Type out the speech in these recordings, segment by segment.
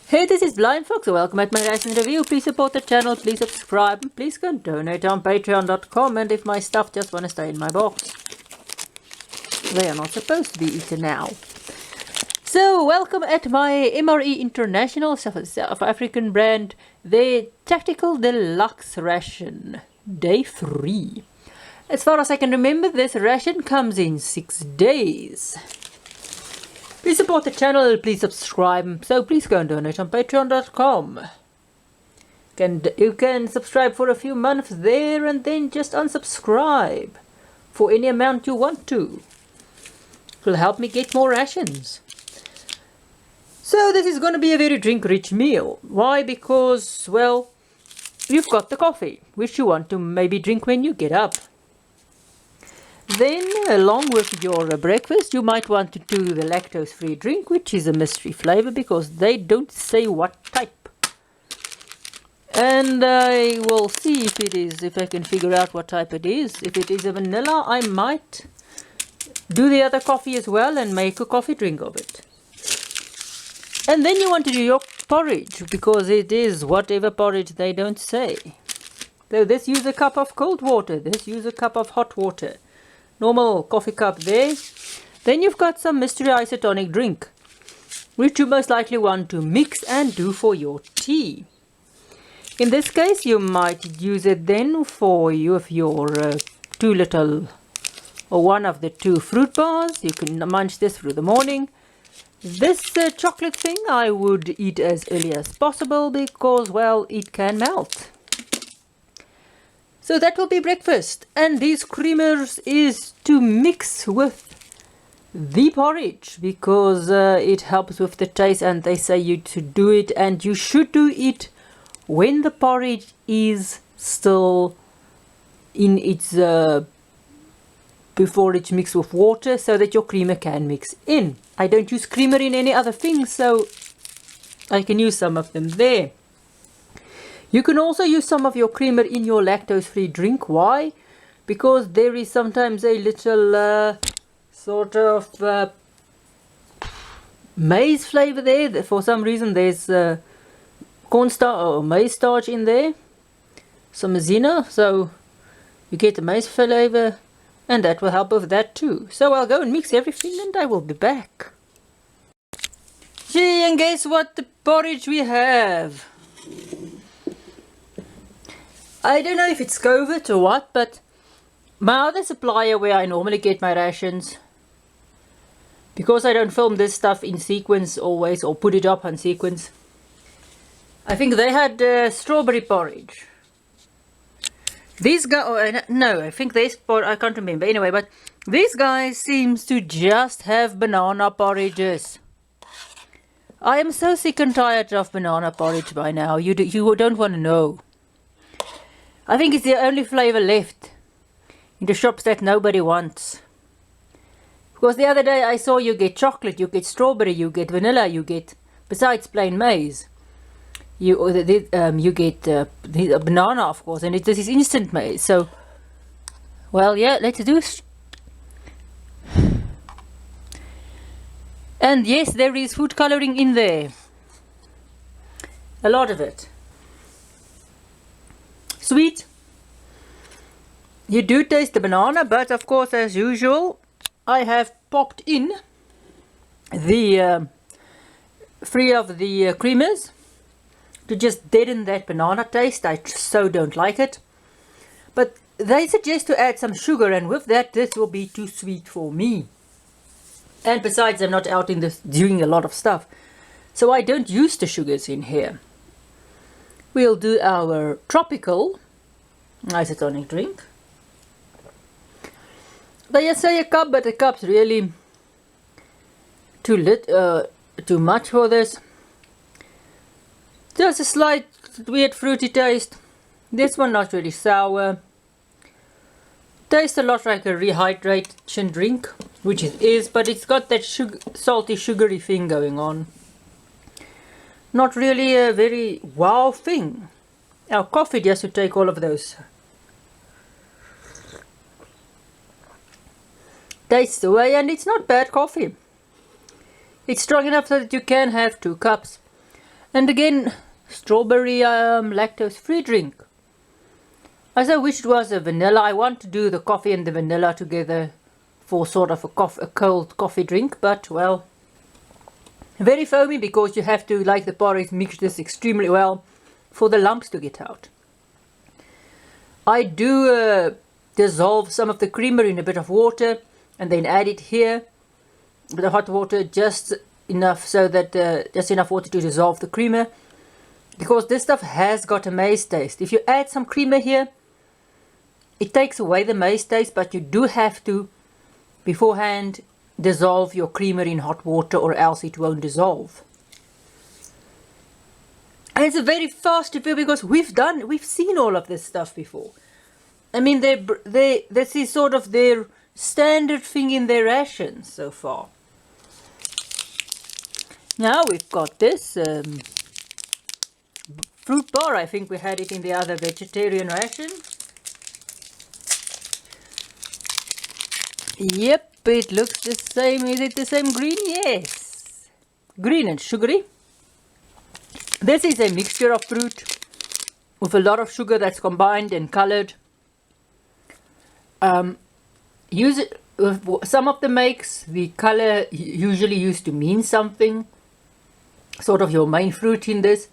Hey, this is BlindFox. Welcome at my Ration review. Please support the channel, please subscribe, and please go and donate on patreon.com. And if my stuff just want to stay in my box, they are not supposed to be eaten now. So, welcome at my MRE International, South African brand, the Tactical Deluxe ration, day 3. As far as I can remember, this ration comes in 6 days. Please support the channel, please subscribe, so please go and donate on patreon.com. You can subscribe for a few months there and then just unsubscribe for any amount you want to. It will help me get more rations. So this is going to be a very drink-rich meal. Why? Because, well, you've got the coffee, which you want to maybe drink when you get up. Then, along with your breakfast, you might want to do the lactose-free drink, which is a mystery flavor because they don't say what type. And I will see if I can figure out what type it is. If it is a vanilla, I might do the other coffee as well and make a coffee drink of it. And then you want to do your porridge because it is whatever porridge they don't say. So this use a cup of cold water, this use a cup of hot water. Normal coffee cup there. Then you've got some mystery isotonic drink, which you most likely want to mix and do for your tea. In this case, you might use it then for your 2 little or one of the 2 fruit bars. You can munch this through the morning. This chocolate thing I would eat as early as possible because, well, it can melt. So that will be breakfast, and these creamers is to mix with the porridge because it helps with the taste, and they say you to do it, and you should do it when the porridge is still in its before it's mixed with water so that your creamer can mix in. I don't use creamer in any other things, so I can use some of them there. You can also use some of your creamer in your lactose-free drink. Why? Because there is sometimes a little sort of maize flavor there. For some reason there's cornstarch or maize starch in there. Some maizena, so you get the maize flavor, and that will help with that too. So I'll go and mix everything and I will be back. Gee, and guess what the porridge we have? I don't know if it's COVID or what, but my other supplier where I normally get my rations, because I don't film this stuff in sequence always or put it up on sequence, I think they had strawberry porridge. These guys, no, I think they I can't remember. Anyway, but these guys seems to just have banana porridges. I am so sick and tired of banana porridge by now. You don't want to know. I think it's the only flavor left in the shops that nobody wants. Because the other day I saw you get chocolate, you get strawberry, you get vanilla, you get, besides plain maize, you get the banana, of course, and this is instant maize. So, well, yeah, let's do it. And yes, there is food coloring in there. A lot of it. Sweet. You do taste the banana, but of course, as usual, I have popped in the 3 of the creamers to just deaden that banana taste. I so don't like it. But they suggest to add some sugar, and with that, this will be too sweet for me. And besides, I'm not out in this doing a lot of stuff, so I don't use the sugars in here. We'll do our tropical isotonic drink. They say a cup, but a cup's really too much for this. Just a slight weird fruity taste. This one not really sour. Tastes a lot like a rehydration drink, which it is, but it's got that salty, sugary thing going on. Not really a very wow thing. Our coffee just to take all of those tastes away, and it's not bad coffee. It's strong enough so that you can have 2 cups. And again, strawberry lactose-free drink. As I wish it was a vanilla. I want to do the coffee and the vanilla together for sort of a cold coffee drink, but well, very foamy because you have to, like the porridge, mix this extremely well for the lumps to get out. I do dissolve some of the creamer in a bit of water and then add it here with the hot water, just enough so that just enough water to dissolve the creamer, because this stuff has got a maize taste. If you add some creamer here, it takes away the maize taste, but you do have to beforehand dissolve your creamer in hot water or else it won't dissolve. And it's a very fast review because we've seen all of this stuff before. I mean, this is sort of their standard thing in their rations so far. Now we've got this fruit bar. I think we had it in the other vegetarian ration. Yep, it looks the same. Is it the same green? Yes. Green and sugary. This is a mixture of fruit with a lot of sugar that's combined and colored. Use it with some of the makes. The color usually used to mean something, sort of your main fruit in this.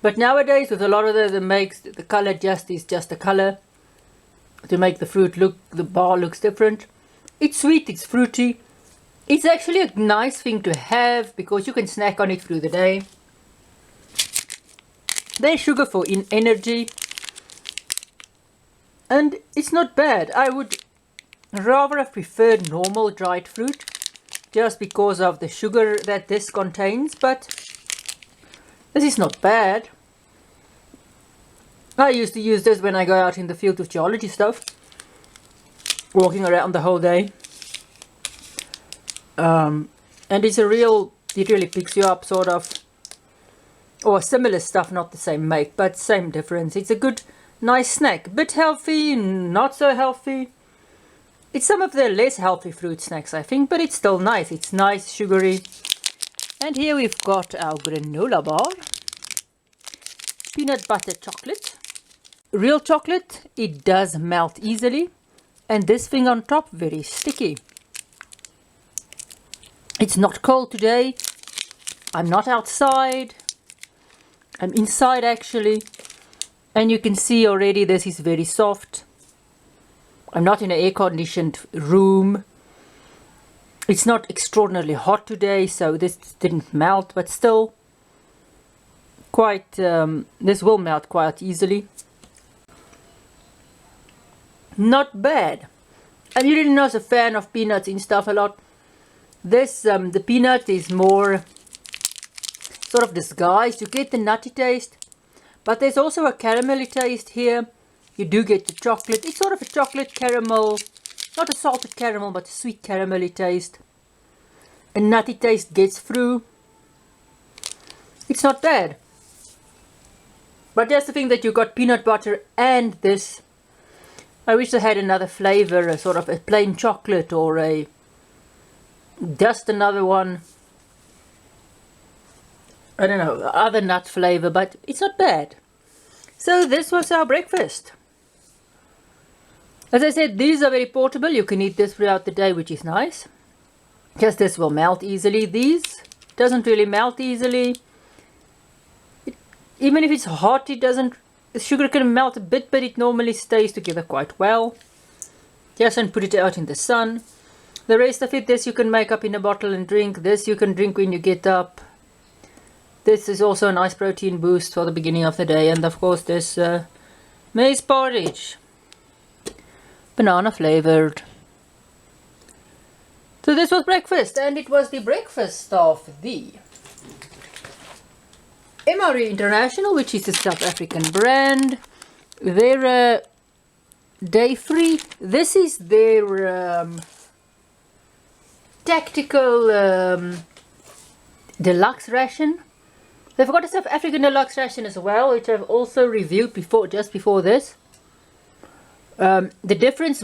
But nowadays, with a lot of the makes, the color is just a color to make the fruit look, the bar looks different. It's sweet, it's fruity. It's actually a nice thing to have because you can snack on it through the day. There's sugar for energy. And it's not bad. I would rather have preferred normal dried fruit just because of the sugar that this contains, but this is not bad. I used to use this when I go out in the field with geology stuff, walking around the whole day. And it really picks you up, sort of, or similar stuff, not the same make, but same difference. It's a good, nice snack. Bit healthy, not so healthy. It's some of the less healthy fruit snacks, I think, but it's still nice. It's nice, sugary. And here we've got our granola bar. Peanut butter chocolate. Real chocolate, it does melt easily. And this thing on top, very sticky. It's not cold today. I'm not outside. I'm inside actually. And you can see already this is very soft. I'm not in an air-conditioned room. It's not extraordinarily hot today, so this didn't melt, but still quite, this will melt quite easily. Not bad. I'm usually not a fan of peanuts in stuff a lot. This, the peanut is more sort of disguised. You get the nutty taste, but there's also a caramelly taste here. You do get the chocolate. It's sort of a chocolate caramel, not a salted caramel, but a sweet caramelly taste. A nutty taste gets through. It's not bad. But that's the thing, that you got peanut butter and this. I wish they had another flavor, a sort of a plain chocolate or just another one. I don't know, other nut flavor, but it's not bad. So this was our breakfast. As I said, these are very portable. You can eat this throughout the day, which is nice. Just this will melt easily. These doesn't really melt easily. Even if it's hot, it doesn't. The sugar can melt a bit, but it normally stays together quite well. Just and put it out in the sun. The rest of it, this you can make up in a bottle and drink. This you can drink when you get up. This is also a nice protein boost for the beginning of the day. And of course this maize porridge. Banana flavored. So this was breakfast, and it was the breakfast of the MRE International, which is a South African brand. Their day 3. This is their tactical deluxe ration. They've got a South African deluxe ration as well, which I've also reviewed before, just before this. The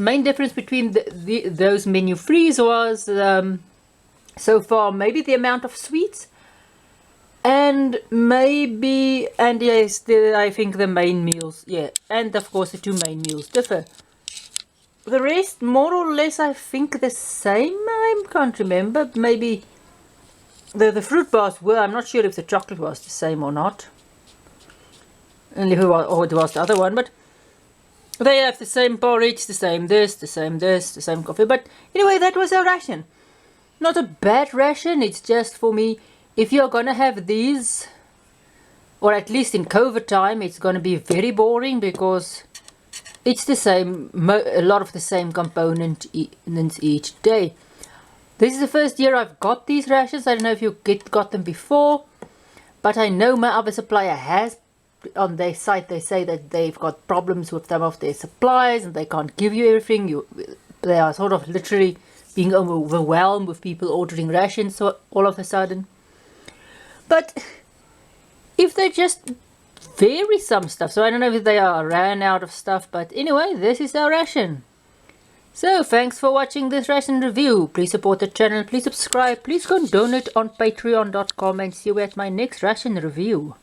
main difference between those menu frees was so far maybe the amount of sweets And maybe, and yes, I think the main meals, yeah, and of course the two main meals differ. The rest, more or less, I think the same. I can't remember. Maybe the fruit bars were. I'm not sure if the chocolate was the same or not. And if it was, or it was the other one, but they have the same porridge, the same this, the same coffee. But anyway, that was our ration. Not a bad ration. It's just for me, if you're gonna have these, or at least in COVID time, it's gonna be very boring because it's the same, a lot of the same components each day. This is the first year I've got these rations. I don't know if you got them before, but I know my other supplier has. On their site they say that they've got problems with some of their supplies and they can't give you everything. They are sort of literally being overwhelmed with people ordering rations all of a sudden. But if they just vary some stuff, so I don't know if they are ran out of stuff, but anyway, this is our ration. So thanks for watching this ration review. Please support the channel, please subscribe, please go and donate on patreon.com, and see you at my next ration review.